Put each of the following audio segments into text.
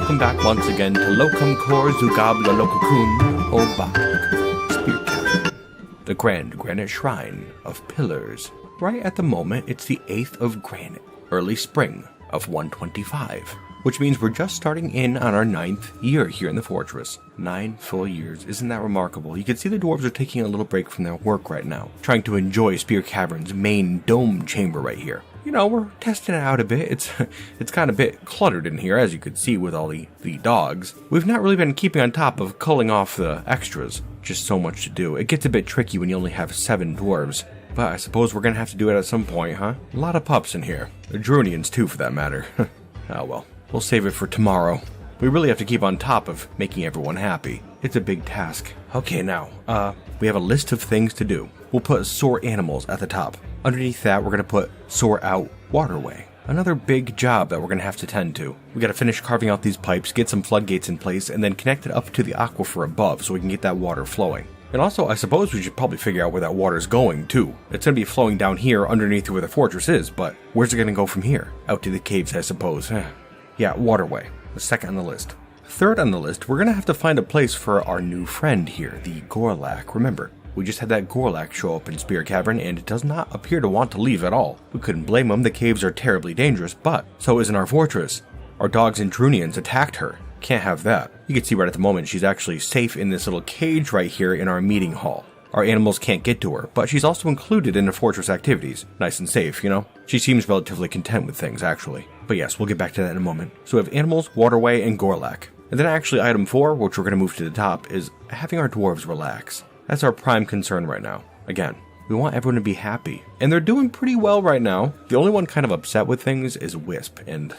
welcome back once again to Locum Cor Zugabla Lokakun Obak Spearcavern, the grand granite shrine of pillars. Right at the moment, it's the 8th of granite, early spring of 125, which means we're just starting in on our 9th year here in the fortress. 9 full years, isn't that remarkable? You can see the dwarves are taking a little break from their work right now, trying to enjoy Spearcavern's main dome chamber right here. You know, we're testing it out a bit. It's kind of a bit cluttered in here, as you could see with all the dogs. We've not really been keeping on top of culling off the extras. Just so much to do. It gets a bit tricky when you only have 7 dwarves. But I suppose we're going to have to do it at some point, huh? A lot of pups in here. Drunians too, for that matter. Oh well, we'll save it for tomorrow. We really have to keep on top of making everyone happy. It's a big task. Okay, now, we have a list of things to do. We'll put sore animals at the top. Underneath that, we're going to put sore out waterway. Another big job that we're going to have to tend to. We got to finish carving out these pipes, get some floodgates in place, and then connect it up to the aquifer above so we can get that water flowing. And also, I suppose we should probably figure out where that water's going, too. It's going to be flowing down here underneath where the fortress is, but where's it going to go from here? Out to the caves, I suppose. Yeah, waterway. The second on the list. Third on the list, we're going to have to find a place for our new friend here, the Gorlak. Remember, we just had that Gorlak show up in Spearcavern, and it does not appear to want to leave at all. We couldn't blame him, the caves are terribly dangerous, but so isn't our fortress. Our dogs and Drunians attacked her. Can't have that. You can see right at the moment she's actually safe in this little cage right here in our meeting hall. Our animals can't get to her, but she's also included in the fortress activities. Nice and safe, you know? She seems relatively content with things, actually. But yes, we'll get back to that in a moment. So we have animals, waterway, and Gorlak. And then actually item 4, which we're going to move to the top, is having our dwarves relax. That's our prime concern right now. Again, we want everyone to be happy. And they're doing pretty well right now. The only one kind of upset with things is Wisp, and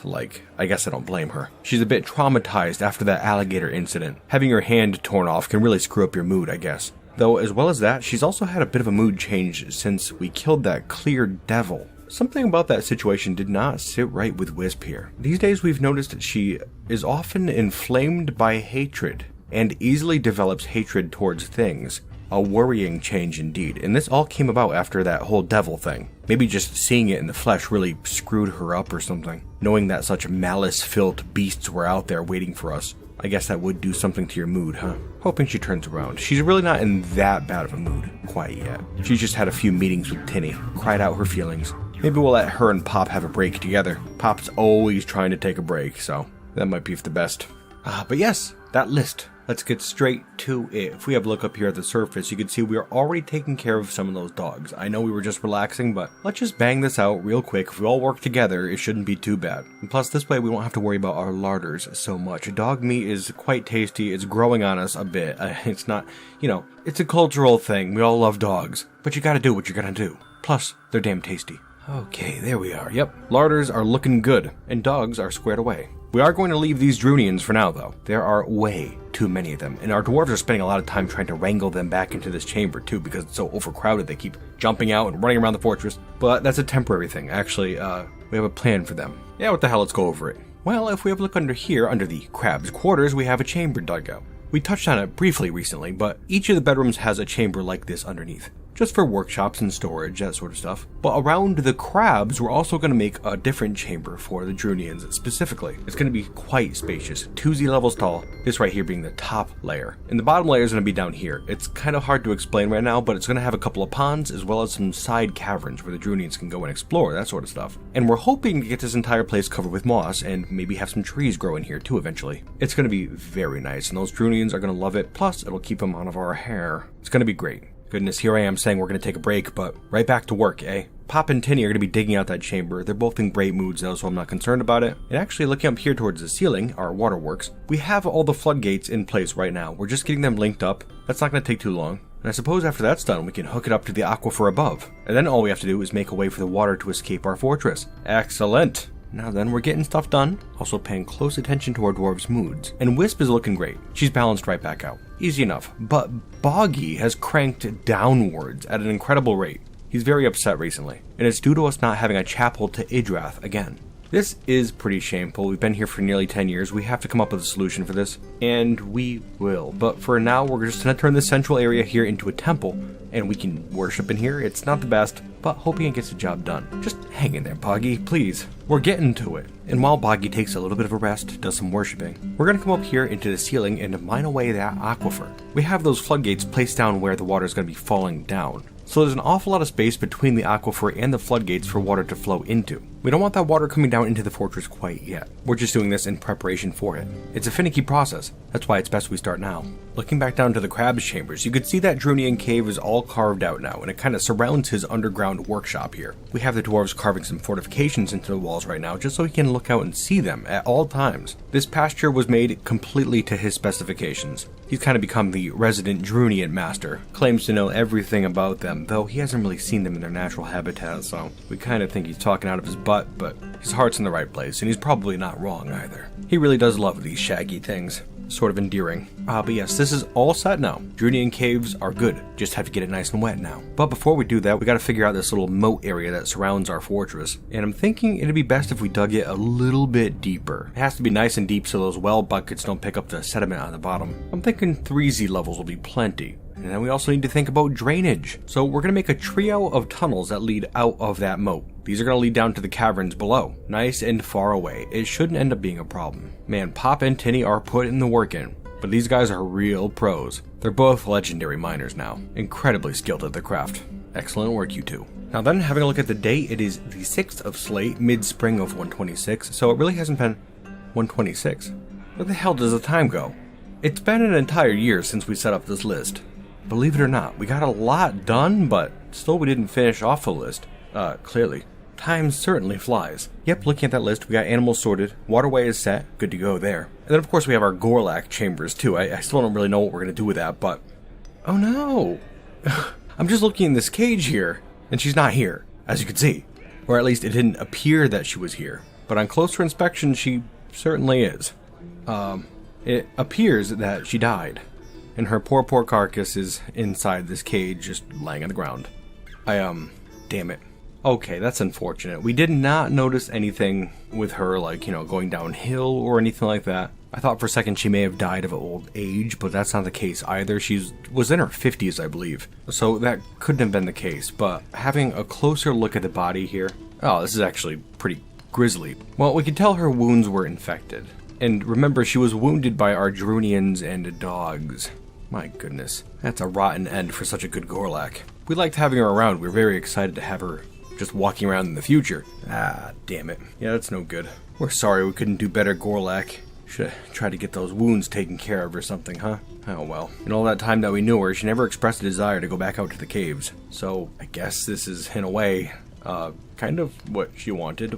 I guess I don't blame her. She's a bit traumatized after that alligator incident. Having her hand torn off can really screw up your mood, I guess. Though, as well as that, she's also had a bit of a mood change since we killed that clear devil. Something about that situation did not sit right with Wisp here. These days we've noticed she is often inflamed by hatred, and easily develops hatred towards things. A worrying change indeed, and this all came about after that whole devil thing. Maybe just seeing it in the flesh really screwed her up or something. Knowing that such malice-filled beasts were out there waiting for us. I guess that would do something to your mood, huh? Hoping she turns around. She's really not in that bad of a mood quite yet. She's just had a few meetings with Tinny, cried out her feelings. Maybe we'll let her and Pop have a break together. Pop's always trying to take a break, so that might be for the best. But yes, that list. Let's get straight to it. If we have a look up here at the surface, you can see we are already taking care of some of those dogs. I know we were just relaxing, but let's just bang this out real quick. If we all work together, it shouldn't be too bad. And plus, this way we won't have to worry about our larders so much. Dog meat is quite tasty. It's growing on us a bit. It's not, it's a cultural thing. We all love dogs, but you gotta do what you're gonna do. Plus, they're damn tasty. Okay, there we are. Yep, larders are looking good, and dogs are squared away. We are going to leave these Drunians for now, though. There are way too many of them, and our dwarves are spending a lot of time trying to wrangle them back into this chamber, too, because it's so overcrowded. They keep jumping out and running around the fortress, but that's a temporary thing. Actually, we have a plan for them. Yeah, what the hell, let's go over it. Well, if we have a look under here, under the crab's quarters, we have a chamber dug out. We touched on it briefly recently, but each of the bedrooms has a chamber like this underneath. Just for workshops and storage, that sort of stuff. But around the crabs, we're also going to make a different chamber for the Drunians specifically. It's going to be quite spacious, 2Z levels tall, this right here being the top layer. And the bottom layer is going to be down here. It's kind of hard to explain right now, but it's going to have a couple of ponds as well as some side caverns where the Drunians can go and explore, that sort of stuff. And we're hoping to get this entire place covered with moss and maybe have some trees grow in here too eventually. It's going to be very nice, and those Drunians are going to love it, plus it'll keep them out of our hair. It's going to be great. Goodness, here I am saying we're going to take a break, but right back to work, eh? Pop and Tinny are going to be digging out that chamber. They're both in great moods though, so I'm not concerned about it. And actually, looking up here towards the ceiling, our waterworks, we have all the floodgates in place right now. We're just getting them linked up. That's not going to take too long. And I suppose after that's done, we can hook it up to the aquifer above. And then all we have to do is make a way for the water to escape our fortress. Excellent! Now then, we're getting stuff done, also paying close attention to our dwarves' moods. And Wisp is looking great. She's balanced right back out. Easy enough. But Boggy has cranked downwards at an incredible rate. He's very upset recently, and it's due to us not having a chapel to Idrath again. This is pretty shameful. We've been here for nearly 10 years. We have to come up with a solution for this, and we will. But for now, we're just going to turn this central area here into a temple, and we can worship in here. It's not the best, but hoping it gets the job done. Just hang in there, Poggy, please. We're getting to it. And while Boggy takes a little bit of a rest, does some worshipping, we're going to come up here into the ceiling and mine away that aquifer. We have those floodgates placed down where the water is going to be falling down. So there's an awful lot of space between the aquifer and the floodgates for water to flow into. We don't want that water coming down into the fortress quite yet. We're just doing this in preparation for it. It's a finicky process. That's why it's best we start now. Looking back down to the crab's chambers, you can see that Drunian cave is all carved out now, and it kind of surrounds his underground workshop here. We have the dwarves carving some fortifications into the walls right now, just so he can look out and see them at all times. This pasture was made completely to his specifications. He's kind of become the resident Drunian master, claims to know everything about them, though he hasn't really seen them in their natural habitat, so we kind of think he's talking out of his butt, but his heart's in the right place, and he's probably not wrong either. He really does love these shaggy things. Sort of endearing. But yes, this is all set now. Drunian caves are good, just have to get it nice and wet now. But before we do that, we gotta figure out this little moat area that surrounds our fortress. And I'm thinking it'd be best if we dug it a little bit deeper. It has to be nice and deep so those well buckets don't pick up the sediment on the bottom. I'm thinking 3Z levels will be plenty. And then we also need to think about drainage. So we're going to make a trio of tunnels that lead out of that moat. These are going to lead down to the caverns below, nice and far away. It shouldn't end up being a problem. Man, Pop and Tinny are putting the work in, but these guys are real pros. They're both legendary miners now, incredibly skilled at their craft. Excellent work, you two. Now then, having a look at the date, it is the 6th of Slate, mid-spring of 126, so it really hasn't been 126. Where the hell does the time go? It's been an entire year since we set up this list. Believe it or not, we got a lot done, but still we didn't finish off the list. Clearly. Time certainly flies. Yep, looking at that list, we got animals sorted, waterway is set, good to go there. And then of course we have our Gorlak chambers too. I still don't really know what we're going to do with that, but... Oh no! I'm just looking in this cage here, and she's not here, as you can see. Or at least it didn't appear that she was here. But on closer inspection, she certainly is. It appears that she died. And her poor carcass is inside this cage, just laying on the ground. Damn it. Okay, that's unfortunate. We did not notice anything with her, like, going downhill or anything like that. I thought for a second she may have died of old age, but that's not the case either. She was in her 50s, I believe. So that couldn't have been the case, but having a closer look at the body here... Oh, this is actually pretty grisly. Well, we can tell her wounds were infected. And remember, she was wounded by our Drunians and dogs. My goodness, that's a rotten end for such a good Gorlak. We liked having her around. We were very excited to have her just walking around in the future. Ah, damn it. Yeah, that's no good. We're sorry we couldn't do better, Gorlak. Should have tried to get those wounds taken care of or something, huh? Oh well. In all that time that we knew her, she never expressed a desire to go back out to the caves. So, I guess this is, in a way, kind of what she wanted.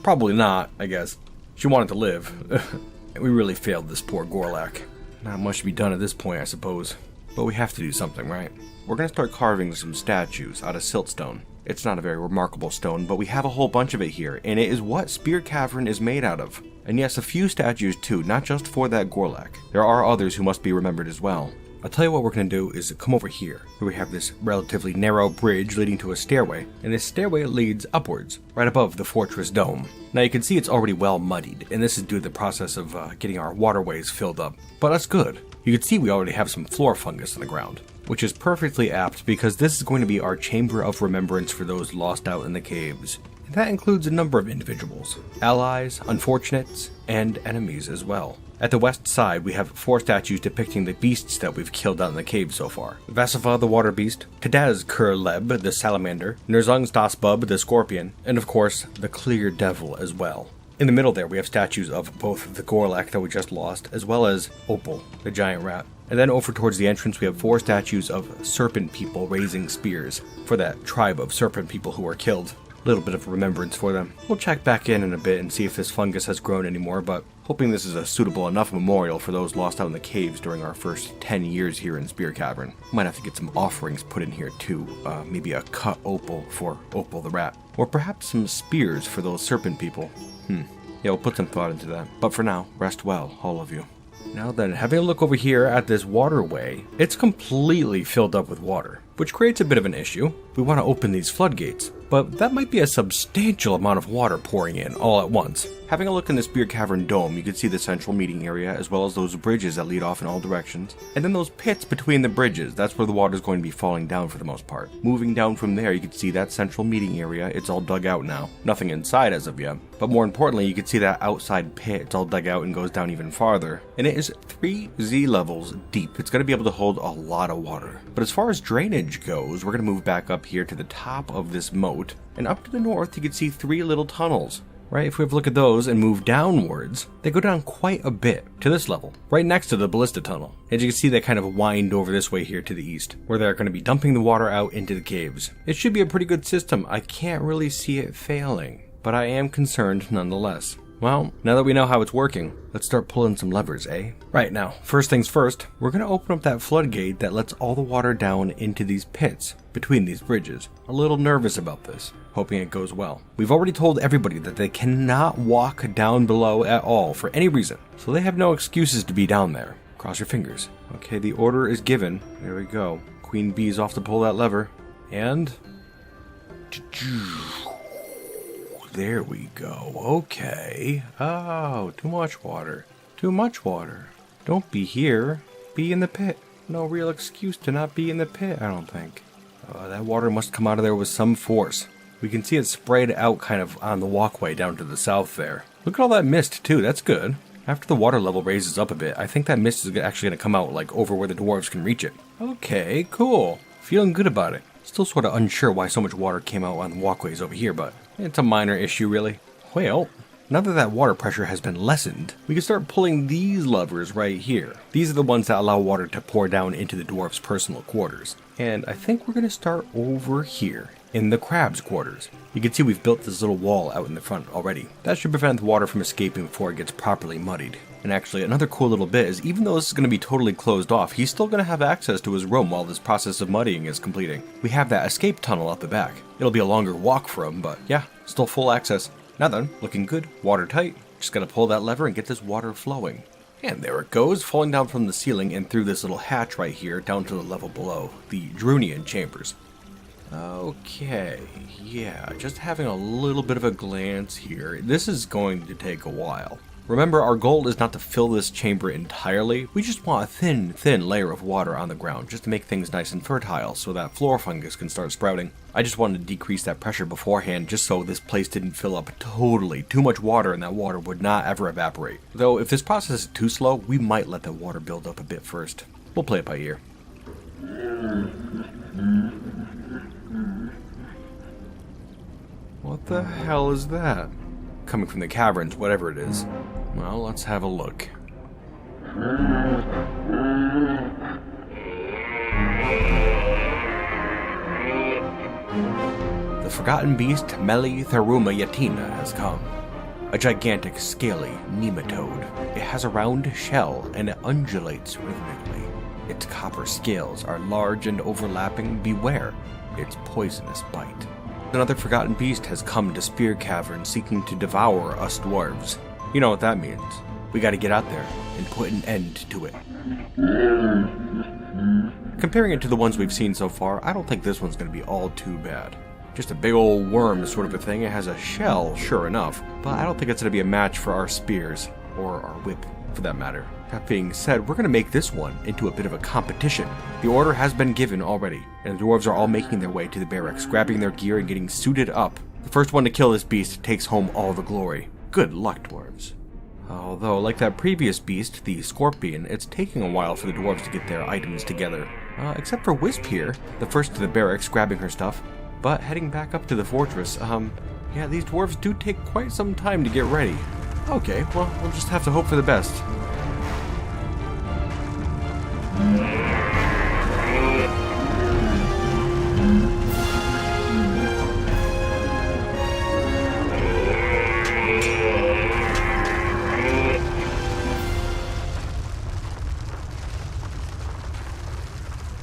Probably not, I guess. She wanted to live. We really failed this poor Gorlak. Not much to be done at this point, I suppose. But we have to do something, right? We're going to start carving some statues out of siltstone. It's not a very remarkable stone, but we have a whole bunch of it here, and it is what Spearcavern is made out of. And yes, a few statues too, not just for that Gorlak. There are others who must be remembered as well. I'll tell you what we're going to do is come over here, where we have this relatively narrow bridge leading to a stairway, and this stairway leads upwards, right above the fortress dome. Now you can see it's already well muddied, and this is due to the process of getting our waterways filled up. But that's good. You can see we already have some floor fungus on the ground, which is perfectly apt because this is going to be our chamber of remembrance for those lost out in the caves. And that includes a number of individuals, allies, unfortunates, and enemies as well. At the west side, we have 4 statues depicting the beasts that we've killed out in the cave so far. Vasiva, the water beast, Kadaz Kurleb, the salamander, Nerzung's Dasbub, the scorpion, and of course, the clear devil as well. In the middle there, we have statues of both the Gorlak that we just lost, as well as Opal, the giant rat. And then over towards the entrance, we have 4 statues of serpent people raising spears for that tribe of serpent people who were killed. A little bit of remembrance for them. We'll check back in a bit and see if this fungus has grown anymore, but hoping this is a suitable enough memorial for those lost out in the caves during our first 10 years here in Spearcavern. Might have to get some offerings put in here too. Maybe a cut opal for Opal the rat. Or perhaps some spears for those serpent people. Yeah, we'll put some thought into that. But for now, rest well, all of you. Now then, having a look over here at this waterway, it's completely filled up with water, which creates a bit of an issue. We want to open these floodgates, but that might be a substantial amount of water pouring in all at once. Having a look in the Spearcavern dome, you can see the central meeting area, as well as those bridges that lead off in all directions, and then those pits between the bridges. That's where the water is going to be falling down for the most part. Moving down from there, you can see that central meeting area. It's all dug out now. Nothing inside as of yet. But more importantly, you can see that outside pit. It's all dug out and goes down even farther. And it is 3 Z levels deep. It's going to be able to hold a lot of water. But as far as drainage goes, we're going to move back up here to the top of this moat. And up to the north, you can see 3 little tunnels. Right, if we have a look at those and move downwards, they go down quite a bit to this level, right next to the ballista tunnel. As you can see, they kind of wind over this way here to the east, where they're going to be dumping the water out into the caves. It should be a pretty good system. I can't really see it failing, but I am concerned nonetheless. Well, now that we know how it's working, let's start pulling some levers, eh? Right, now, first things first, we're going to open up that floodgate that lets all the water down into these pits between these bridges. A little nervous about this, hoping it goes well. We've already told everybody that they cannot walk down below at all for any reason, so they have no excuses to be down there. Cross your fingers. Okay, the order is given. There we go. Queen Bee's off to pull that lever, and... there we go. Okay. Oh, too much water. Too much water. Don't be here. Be in the pit. No real excuse to not be in the pit, I don't think. That water must come out of there with some force. We can see it sprayed out kind of on the walkway down to the south there. Look at all that mist too. That's good. After the water level raises up a bit, I think that mist is actually going to come out like over where the dwarves can reach it. Okay, cool. Feeling good about it. Still sort of unsure why so much water came out on the walkways over here, but it's a minor issue really. Well, now that that water pressure has been lessened, we can start pulling these levers right here. These are the ones that allow water to pour down into the dwarves' personal quarters. And I think we're going to start over here in the crabs' quarters. You can see we've built this little wall out in the front already. That should prevent the water from escaping before it gets properly muddied. And actually, another cool little bit is even though this is going to be totally closed off, he's still going to have access to his room while this process of muddying is completing. We have that escape tunnel out the back. It'll be a longer walk for him, but yeah, still full access. Now then, looking good, watertight. Just gotta pull that lever and get this water flowing. And there it goes, falling down from the ceiling and through this little hatch right here down to the level below, the Drunian chambers. Okay, yeah, just having a little bit of a glance here. This is going to take a while. Remember, our goal is not to fill this chamber entirely. We just want a thin layer of water on the ground just to make things nice and fertile so that floor fungus can start sprouting. I just wanted to decrease that pressure beforehand just so this place didn't fill up totally. Too much water and that water would not ever evaporate. Though if this process is too slow, we might let the water build up a bit first. We'll play it by ear. What the hell is that? Coming from the caverns, whatever it is. Well, let's have a look. The forgotten beast Meli Tharuma Yatina has come. A gigantic, scaly nematode. It has a round shell and it undulates rhythmically. Its copper scales are large and overlapping. Beware its poisonous bite. Another forgotten beast has come to Spearcavern seeking to devour us dwarves. You know what that means. We gotta get out there and put an end to it. Comparing it to the ones we've seen so far, I don't think this one's gonna be all too bad. Just a big old worm sort of a thing. It has a shell, sure enough, but I don't think it's gonna be a match for our spears, or our whip, for that matter. That being said, we're gonna make this one into a bit of a competition. The order has been given already, and the dwarves are all making their way to the barracks, grabbing their gear and getting suited up. The first one to kill this beast takes home all the glory. Good luck, dwarves. Although, like that previous beast, the scorpion, it's taking a while for the dwarves to get their items together. Except for Wisp here, the first to the barracks, grabbing her stuff. But heading back up to the fortress, yeah, these dwarves do take quite some time to get ready. Okay, well, we'll just have to hope for the best.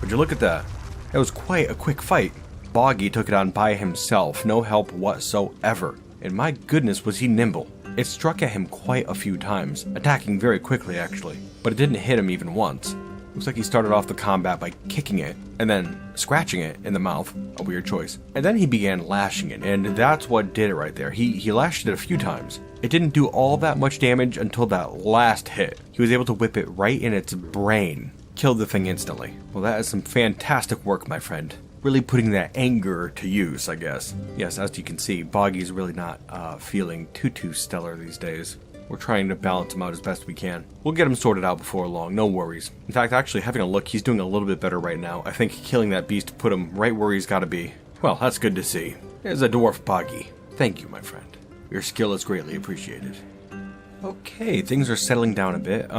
Would you look at that? That was quite a quick fight. Boggy took it on by himself, no help whatsoever. And my goodness was he nimble. It struck at him quite a few times, attacking very quickly actually, but it didn't hit him even once. Looks like he started off the combat by kicking it and then scratching it in the mouth, a weird choice. And then he began lashing it, and that's what did it right there. He lashed it a few times. It didn't do all that much damage until that last hit. He was able to whip it right in its brain. Killed the thing instantly. Well, that is some fantastic work, my friend. Really putting that anger to use, I guess. Yes, as you can see, Boggy's really not feeling too stellar these days. We're trying to balance him out as best we can. We'll get him sorted out before long, no worries. In fact, actually, having a look, he's doing a little bit better right now. I think killing that beast put him right where he's got to be. Well, that's good to see. There's a dwarf Boggy. Thank you, my friend. Your skill is greatly appreciated. Okay, things are settling down a bit.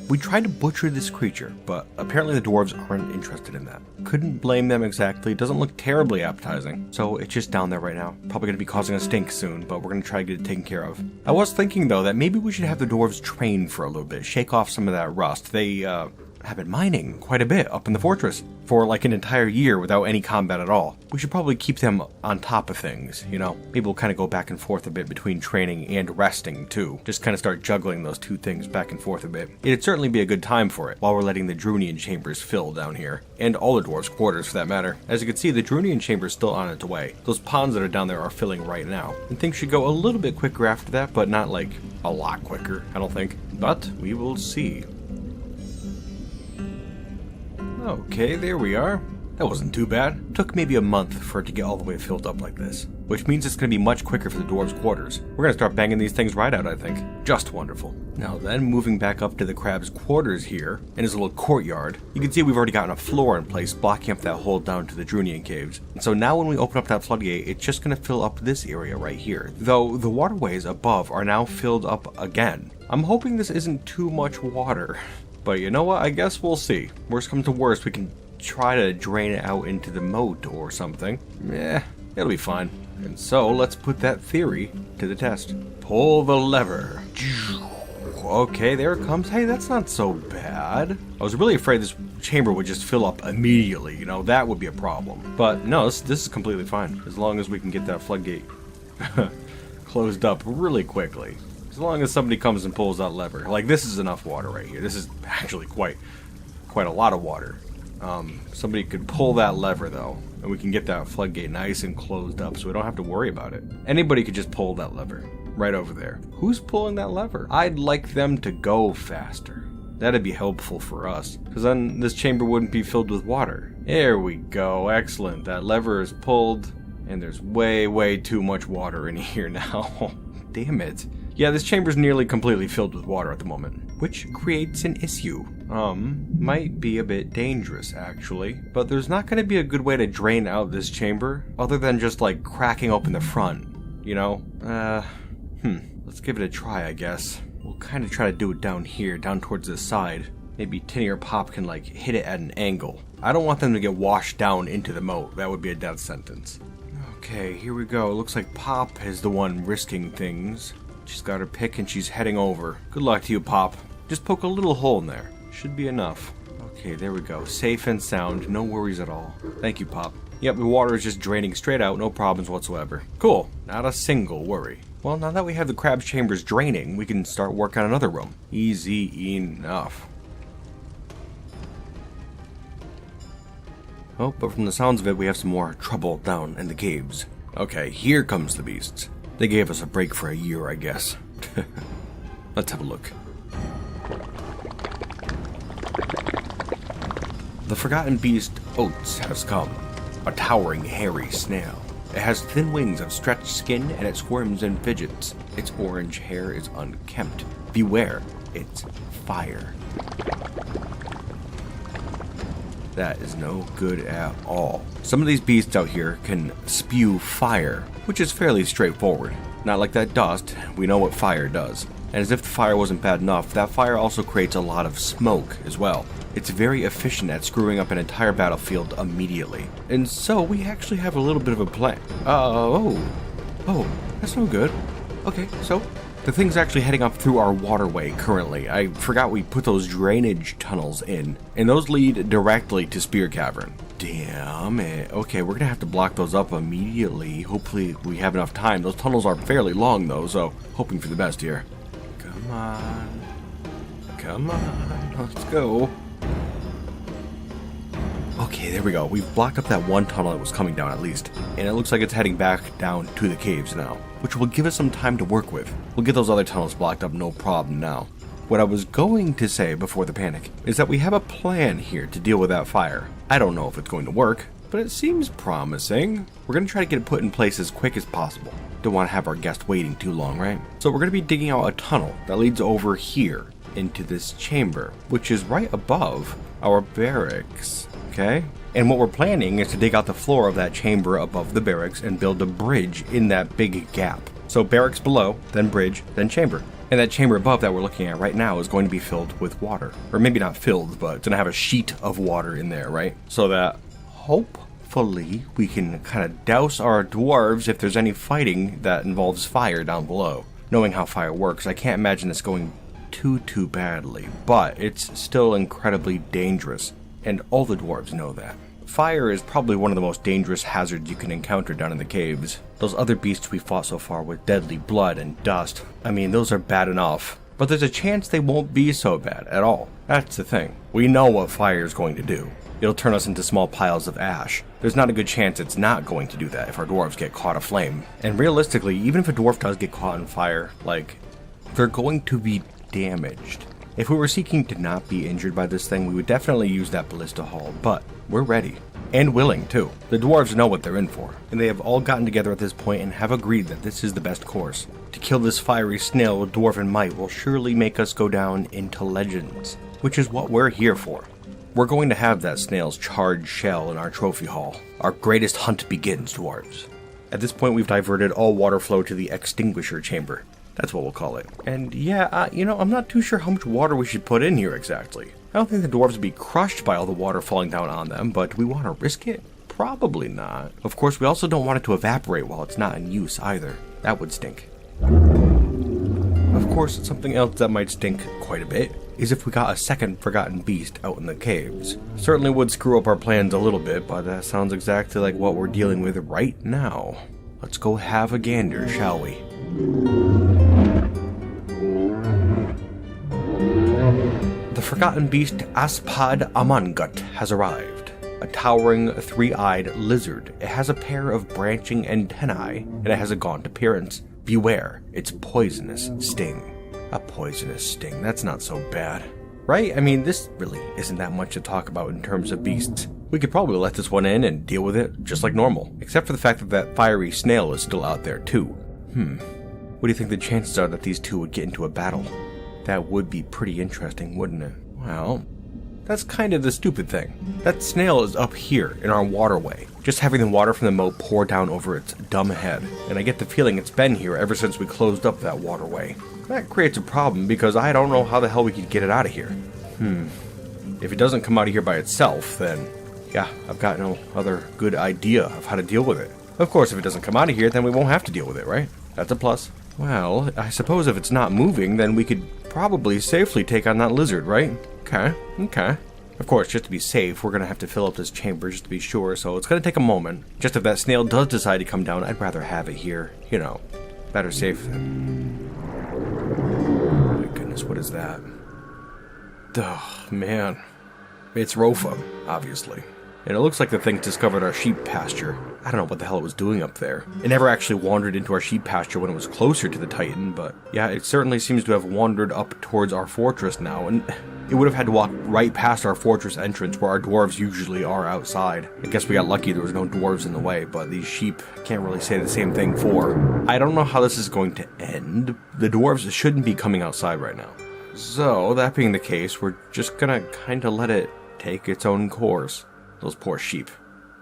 We tried to butcher this creature, but apparently the dwarves aren't interested in that. Couldn't blame them exactly. It doesn't look terribly appetizing. So it's just down there right now. Probably going to be causing a stink soon, but we're going to try to get it taken care of. I was thinking, though, that maybe we should have the dwarves train for a little bit, shake off some of that rust. They, have been mining quite a bit up in the fortress for like an entire year without any combat at all. We should probably keep them on top of things, you know? Maybe we'll kind of go back and forth a bit between training and resting too. Just kind of start juggling those two things back and forth a bit. It'd certainly be a good time for it while we're letting the Drunian chambers fill down here. And all the dwarves' quarters for that matter. As you can see, the Drunian chamber is still on its way. Those ponds that are down there are filling right now. And things should go a little bit quicker after that, but not like a lot quicker, I don't think. But we will see. Okay, there we are. That wasn't too bad. It took maybe a month for it to get all the way filled up like this, which means it's going to be much quicker for the dwarves' quarters. We're going to start banging these things right out, I think. Just wonderful. Now then, moving back up to the crab's quarters here, in his little courtyard, you can see we've already gotten a floor in place, blocking up that hole down to the Drunian caves. And so now when we open up that floodgate, it's just going to fill up this area right here, though the waterways above are now filled up again. I'm hoping this isn't too much water. But you know what, I guess we'll see. Worst comes to worst, we can try to drain it out into the moat or something. It'll be fine. And so, let's put that theory to the test. Pull the lever. Okay, there it comes. Hey, that's not so bad. I was really afraid this chamber would just fill up immediately, you know, that would be a problem. But no, this is completely fine, as long as we can get that floodgate closed up really quickly. As long as somebody comes and pulls that lever. Like, this is enough water right here. This is actually quite a lot of water. Somebody could pull that lever, though, and we can get that floodgate nice and closed up so we don't have to worry about it. Anybody could just pull that lever right over there. Who's pulling that lever? I'd like them to go faster. That'd be helpful for us, because then this chamber wouldn't be filled with water. There we go. Excellent. That lever is pulled, and there's way too much water in here now. Damn it. Yeah, this chamber's nearly completely filled with water at the moment, which creates an issue. Might be a bit dangerous, actually. But there's not going to be a good way to drain out this chamber, other than just, like, cracking open the front, you know? Let's give it a try, I guess. We'll kind of try to do it down here, down towards this side. Maybe Tinny or Pop can, like, hit it at an angle. I don't want them to get washed down into the moat. That would be a death sentence. Okay, here we go. It looks like Pop is the one risking things. She's got her pick and she's heading over. Good luck to you, Pop. Just poke a little hole in there. Should be enough. Okay, there we go. Safe and sound. No worries at all. Thank you, Pop. Yep, the water is just draining straight out. No problems whatsoever. Cool. Not a single worry. Well, now that we have the crab's chambers draining, we can start work on another room. Easy enough. Oh, but from the sounds of it, we have some more trouble down in the caves. Okay, here comes the beasts. They gave us a break for a year, I guess. Let's have a look. The forgotten beast, Oats, has come. A towering, hairy snail. It has thin wings of stretched skin and it squirms and fidgets. Its orange hair is unkempt. Beware, it's fire. That is no good at all. Some of these beasts out here can spew fire, which is fairly straightforward. Not like that dust, we know what fire does. And as if the fire wasn't bad enough, that fire also creates a lot of smoke as well. It's very efficient at screwing up an entire battlefield immediately. And so we actually have a little bit of a plan. Oh, that's no good. Okay, so the thing's actually heading up through our waterway currently. I forgot we put those drainage tunnels in, and those lead directly to Spearcavern. Damn it. Okay, we're gonna have to block those up immediately. Hopefully we have enough time. Those tunnels are fairly long though, so hoping for the best here. Come on. Come on, let's go. Okay, there we go. We've blocked up that one tunnel that was coming down at least. And it looks like it's heading back down to the caves now, which will give us some time to work with. We'll get those other tunnels blocked up no problem now. What I was going to say before the panic is that we have a plan here to deal with that fire. I don't know if it's going to work, but it seems promising. We're going to try to get it put in place as quick as possible. Don't want to have our guest waiting too long, right? So we're going to be digging out a tunnel that leads over here into this chamber, which is right above our barracks, okay? And what we're planning is to dig out the floor of that chamber above the barracks and build a bridge in that big gap. So barracks below, then bridge, then chamber. And that chamber above that we're looking at right now is going to be filled with water. Or maybe not filled, but it's going to have a sheet of water in there, right? So that hopefully we can kind of douse our dwarves if there's any fighting that involves fire down below. Knowing how fire works, I can't imagine this going too badly, but it's still incredibly dangerous, and all the dwarves know that. Fire is probably one of the most dangerous hazards you can encounter down in the caves. Those other beasts we fought so far with deadly blood and dust, I mean, those are bad enough, but there's a chance they won't be so bad at all. That's the thing. We know what fire is going to do. It'll turn us into small piles of ash. There's not a good chance it's not going to do that if our dwarves get caught aflame. And realistically, even if a dwarf does get caught on fire, like, they're going to be damaged. If we were seeking to not be injured by this thing, we would definitely use that ballista haul, but we're ready. And willing, too. The dwarves know what they're in for, and they have all gotten together at this point and have agreed that this is the best course. To kill this fiery snail with dwarven might will surely make us go down into legends, which is what we're here for. We're going to have that snail's charred shell in our trophy hall. Our greatest hunt begins, dwarves. At this point, we've diverted all water flow to the extinguisher chamber. That's what we'll call it. And yeah, I'm not too sure how much water we should put in here exactly. I don't think the dwarves would be crushed by all the water falling down on them, but do we want to risk it? Probably not. Of course, we also don't want it to evaporate while it's not in use either. That would stink. Of course, something else that might stink quite a bit is if we got a second forgotten beast out in the caves. Certainly would screw up our plans a little bit, but that sounds exactly like what we're dealing with right now. Let's go have a gander, shall we? The forgotten beast Aspad Amangut has arrived. A towering, three-eyed lizard. It has a pair of branching antennae, and it has a gaunt appearance. Beware its poisonous sting. A poisonous sting, that's not so bad. Right? I mean, this really isn't that much to talk about in terms of beasts. We could probably let this one in and deal with it just like normal, except for the fact that that fiery snail is still out there too. What do you think the chances are that these two would get into a battle? That would be pretty interesting, wouldn't it? Well, that's kind of the stupid thing. That snail is up here in our waterway, just having the water from the moat pour down over its dumb head, and I get the feeling it's been here ever since we closed up that waterway. That creates a problem because I don't know how the hell we could get it out of here. If it doesn't come out of here by itself, then yeah, I've got no other good idea of how to deal with it. Of course, if it doesn't come out of here, then we won't have to deal with it, right? That's a plus. Well, I suppose if it's not moving, then we could probably safely take on that lizard, right? Okay. Of course, just to be safe, we're going to have to fill up this chamber just to be sure, so it's going to take a moment. Just if that snail does decide to come down, I'd rather have it here. You know, better safe than... Oh my goodness, what is that? Oh, man. It's Rofa, obviously. And it looks like the thing discovered our sheep pasture. I don't know what the hell it was doing up there. It never actually wandered into our sheep pasture when it was closer to the Titan, but yeah, it certainly seems to have wandered up towards our fortress now, and it would have had to walk right past our fortress entrance where our dwarves usually are outside. I guess we got lucky there was no dwarves in the way, but these sheep can't really say the same thing for. I don't know how this is going to end. The dwarves shouldn't be coming outside right now. So, that being the case, we're just gonna kinda let it take its own course. Those poor sheep.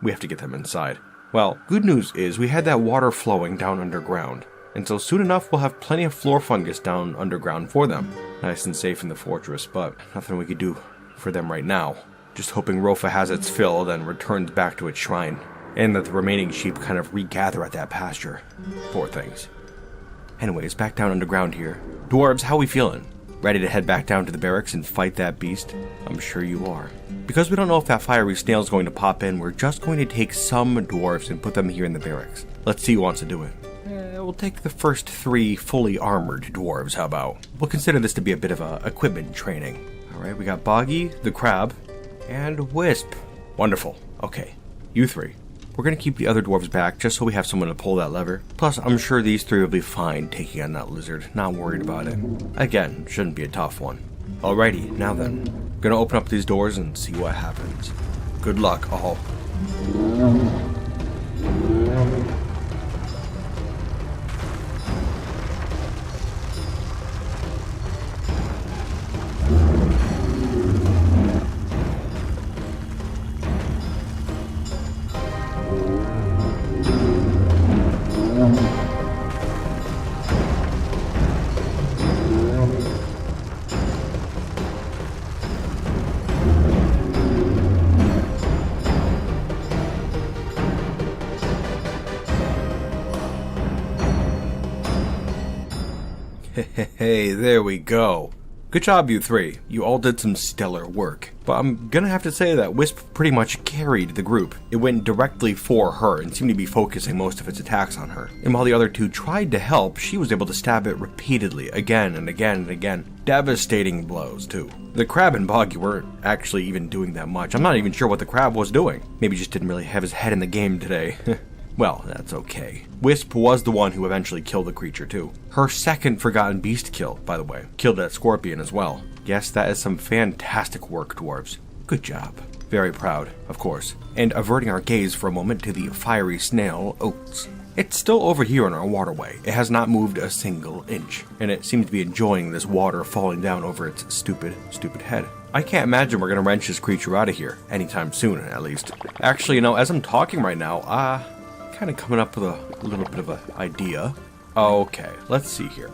We have to get them inside. Well, good news is we had that water flowing down underground, and so soon enough we'll have plenty of floor fungus down underground for them. Nice and safe in the fortress, but nothing we could do for them right now. Just hoping Rofa has its fill, then returns back to its shrine, and that the remaining sheep kind of regather at that pasture. Poor things. Anyways, back down underground here. Dwarves, how we feeling? Ready to head back down to the barracks and fight that beast? I'm sure you are. Because we don't know if that fiery snail is going to pop in, we're just going to take some dwarves and put them here in the barracks. Let's see who wants to do it. We'll take the first 3 fully armored dwarves, how about? We'll consider this to be a bit of equipment training. Alright, we got Boggy, the crab, and Wisp. Wonderful. Okay, you three. We're gonna keep the other dwarves back just so we have someone to pull that lever. Plus, I'm sure these three will be fine taking on that lizard. Not worried about it. Again, shouldn't be a tough one. Alrighty, now then. Gonna open up these doors and see what happens. Good luck, all. Hey, there we go. Good job, you three. You all did some stellar work. But I'm gonna have to say that Wisp pretty much carried the group. It went directly for her and seemed to be focusing most of its attacks on her. And while the other two tried to help, she was able to stab it repeatedly, again and again and again. Devastating blows, too. The crab and Boggy weren't actually even doing that much. I'm not even sure what the crab was doing. Maybe just didn't really have his head in the game today. Well, that's okay. Wisp was the one who eventually killed the creature too. Her second forgotten beast kill, by the way. Killed that scorpion as well. Yes, that is some fantastic work, dwarves. Good job. Very proud, of course. And averting our gaze for a moment to the fiery snail, Oats. It's still over here in our waterway. It has not moved a single inch. And it seems to be enjoying this water falling down over its stupid head. I can't imagine we're gonna wrench this creature out of here. Anytime soon, at least. Actually, as I'm talking right now, kind of coming up with a little bit of an idea. Okay, let's see here.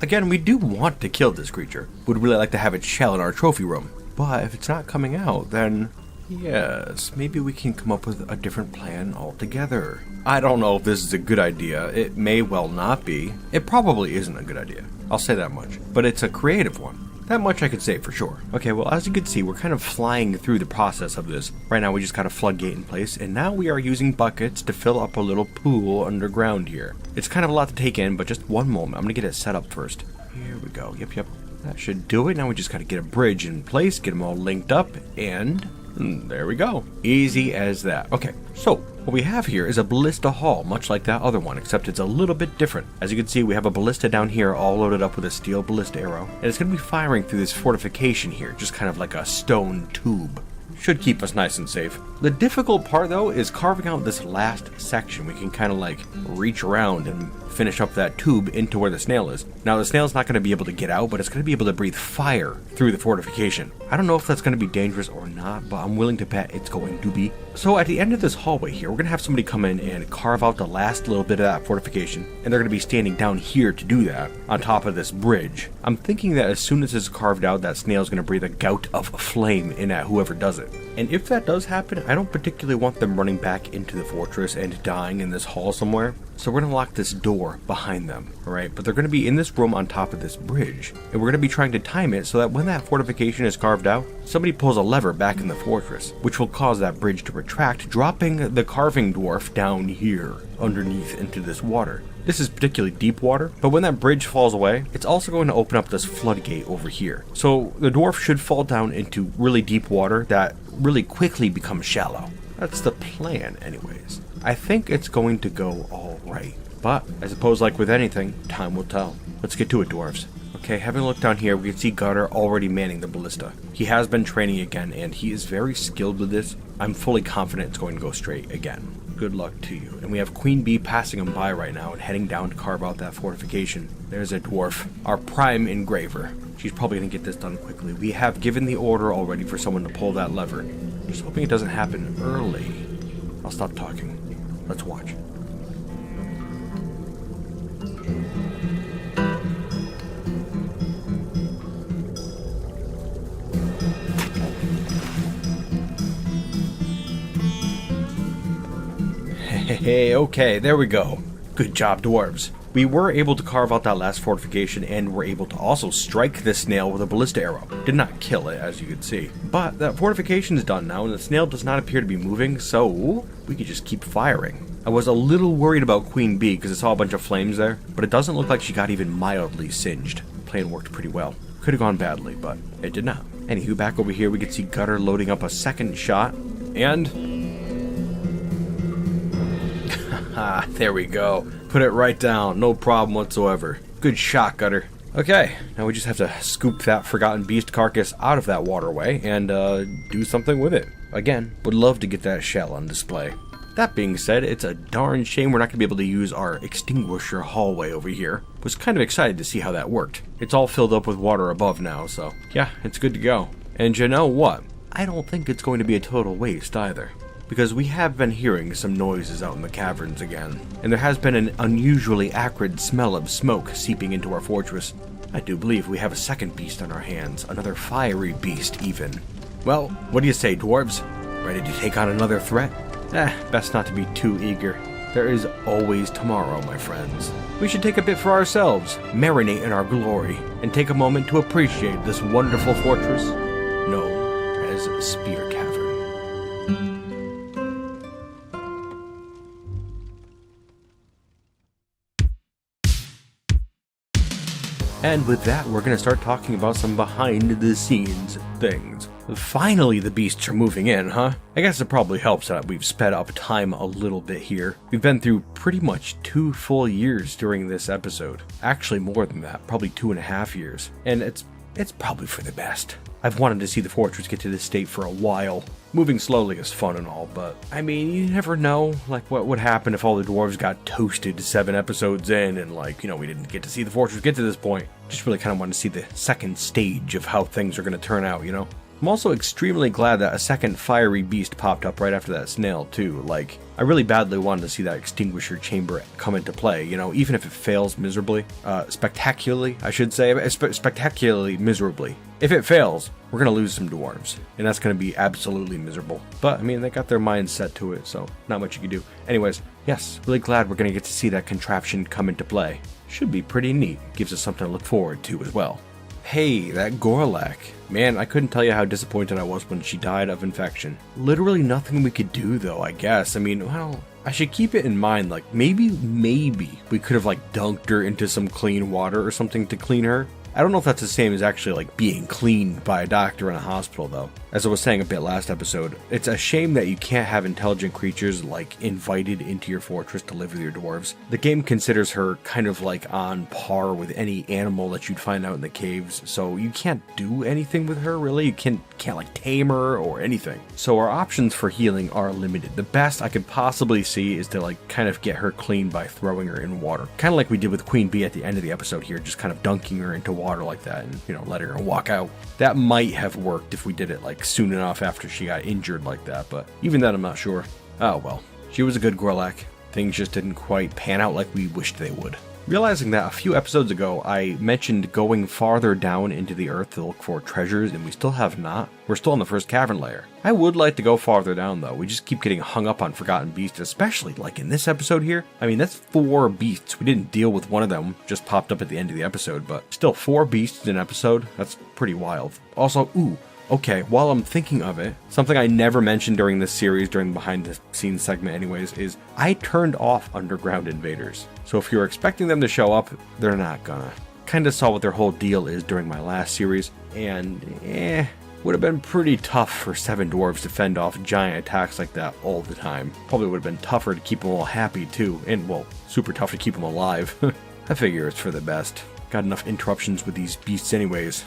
Again, we do want to kill this creature. Would really like to have its shell in our trophy room. But if it's not coming out, then yes, maybe we can come up with a different plan altogether. I don't know if this is a good idea. It may well not be. It probably isn't a good idea. I'll say that much. But it's a creative one. That much I could say for sure. Okay, well, as you can see, we're kind of flying through the process of this. Right now, we just got a floodgate in place, and now we are using buckets to fill up a little pool underground here. It's kind of a lot to take in, but just one moment. I'm gonna get it set up first. Here we go. Yep. That should do it. Now we just gotta get a bridge in place, get them all linked up, and there we go. Easy as that. Okay, so what we have here is a ballista hall, much like that other one, except it's a little bit different. As you can see, we have a ballista down here all loaded up with a steel ballista arrow, and it's going to be firing through this fortification here, just kind of like a stone tube. Should keep us nice and safe. The difficult part, though, is carving out this last section. We can kind of like reach around and finish up that tube into where the snail is. Now, the snail's not going to be able to get out, but it's going to be able to breathe fire through the fortification. I don't know if that's going to be dangerous or not, but I'm willing to bet it's going to be. So at the end of this hallway here, we're going to have somebody come in and carve out the last little bit of that fortification, and they're going to be standing down here to do that, on top of this bridge. I'm thinking that as soon as it's carved out, that snail's going to breathe a gout of flame in at whoever does it. And if that does happen, I don't particularly want them running back into the fortress and dying in this hall somewhere. So we're going to lock this door behind them, alright? But they're going to be in this room on top of this bridge. And we're going to be trying to time it so that when that fortification is carved out, somebody pulls a lever back in the fortress, which will cause that bridge to retract, dropping the carving dwarf down here, underneath into this water. This is particularly deep water, but when that bridge falls away, it's also going to open up this floodgate over here. So the dwarf should fall down into really deep water that really quickly becomes shallow. That's the plan anyways. I think it's going to go all right, but I suppose like with anything, time will tell. Let's get to it, dwarves. Okay, having a look down here, we can see Gutter already manning the ballista. He has been training again, and he is very skilled with this. I'm fully confident it's going to go straight again. Good luck to you. And we have Queen Bee passing him by right now and heading down to carve out that fortification. There's a dwarf, our prime engraver. She's probably going to get this done quickly. We have given the order already for someone to pull that lever. Just hoping it doesn't happen early. I'll stop talking. Let's watch. Hey, okay, there we go. Good job, dwarves. We were able to carve out that last fortification and were able to also strike the snail with a ballista arrow. Did not kill it, as you can see. But that fortification is done now, and the snail does not appear to be moving, so we could just keep firing. I was a little worried about Queen Bee because I saw a bunch of flames there, but it doesn't look like she got even mildly singed. The plan worked pretty well. Could have gone badly, but it did not. Anywho, back over here we can see Gutter loading up a second shot, And... there we go. Put it right down. No problem whatsoever. Good shot, Gutter. Okay, now we just have to scoop that forgotten beast carcass out of that waterway and do something with it. Again, would love to get that shell on display. That being said, it's a darn shame we're not going to be able to use our extinguisher hallway over here. Was kind of excited to see how that worked. It's all filled up with water above now, so yeah, it's good to go. And you know what? I don't think it's going to be a total waste either. Because we have been hearing some noises out in the caverns again, and there has been an unusually acrid smell of smoke seeping into our fortress. I do believe we have a second beast on our hands, another fiery beast even. Well, what do you say, dwarves? Ready to take on another threat? Best not to be too eager. There is always tomorrow, my friends. We should take a bit for ourselves, marinate in our glory, and take a moment to appreciate this wonderful fortress known as Spearcavern. And with that, we're going to start talking about some behind-the-scenes things. Finally, the beasts are moving in, huh? I guess it probably helps that we've sped up time a little bit here. We've been through pretty much 2 full years during this episode. Actually, more than that, probably 2.5 years. And it's probably for the best. I've wanted to see the fortress get to this state for a while. Moving slowly is fun and all, but I mean, you never know, like, what would happen if all the dwarves got toasted 7 episodes in and, like, you know, we didn't get to see the fortress get to this point. Just really kind of wanted to see the second stage of how things are going to turn out, you know? I'm also extremely glad that a second fiery beast popped up right after that snail, too. Like, I really badly wanted to see that extinguisher chamber come into play, you know, even if it fails miserably. Spectacularly, I should say. Spectacularly miserably. If it fails, we're going to lose some dwarves, and that's going to be absolutely miserable. But, I mean, they got their minds set to it, so not much you can do. Anyways, yes, really glad we're going to get to see that contraption come into play. Should be pretty neat. Gives us something to look forward to as well. Hey, that Gorlak. Man, I couldn't tell you how disappointed I was when she died of infection. Literally nothing we could do, though, I guess. I mean, well, I should keep it in mind, like, maybe we could have, like, dunked her into some clean water or something to clean her. I don't know if that's the same as actually, like, being cleaned by a doctor in a hospital, though. As I was saying a bit last episode, it's a shame that you can't have intelligent creatures, like, invited into your fortress to live with your dwarves. The game considers her kind of, like, on par with any animal that you'd find out in the caves, so you can't do anything with her, really. You can't like, tame her or anything. So our options for healing are limited. The best I could possibly see is to, like, kind of get her clean by throwing her in water. Kind of like we did with Queen Bee at the end of the episode here, just kind of dunking her into water like that and, you know, letting her walk out. That might have worked if we did it, like, soon enough after she got injured like that, but even then I'm not sure. Oh well, she was a good Gorlak. Things just didn't quite pan out like we wished they would. Realizing that a few episodes ago I mentioned going farther down into the earth to look for treasures, and we still have not. We're still in the first cavern layer. I would like to go farther down though. We just keep getting hung up on forgotten beasts, especially like in this episode here. I mean, that's 4 beasts. We didn't deal with one of them, just popped up at the end of the episode, but still 4 beasts in an episode. That's pretty wild. Also, okay, while I'm thinking of it, something I never mentioned during this series, during the behind the scenes segment anyways, is I turned off underground invaders. So if you're expecting them to show up, they're not gonna. Kinda saw what their whole deal is during my last series, and would have been pretty tough for 7 dwarves to fend off giant attacks like that all the time. Probably would have been tougher to keep them all happy too, and well, super tough to keep them alive. I figure it's for the best. Got enough interruptions with these beasts anyways.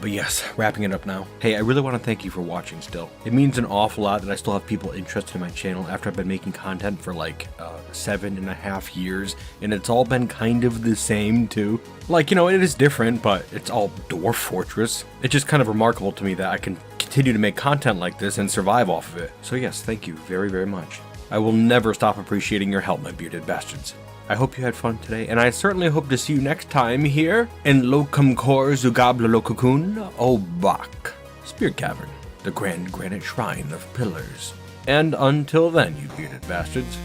But yes, wrapping it up now. Hey, I really want to thank you for watching still. It means an awful lot that I still have people interested in my channel after I've been making content for like 7.5 years, and it's all been kind of the same too. Like, you know, it is different, but it's all Dwarf Fortress. It's just kind of remarkable to me that I can continue to make content like this and survive off of it. So yes, thank you very, very much. I will never stop appreciating your help, my bearded bastards. I hope you had fun today, and I certainly hope to see you next time here in Locum Cor Zugabla Lokakun Obak, Spearcavern, the grand granite shrine of pillars. And until then, you bearded bastards.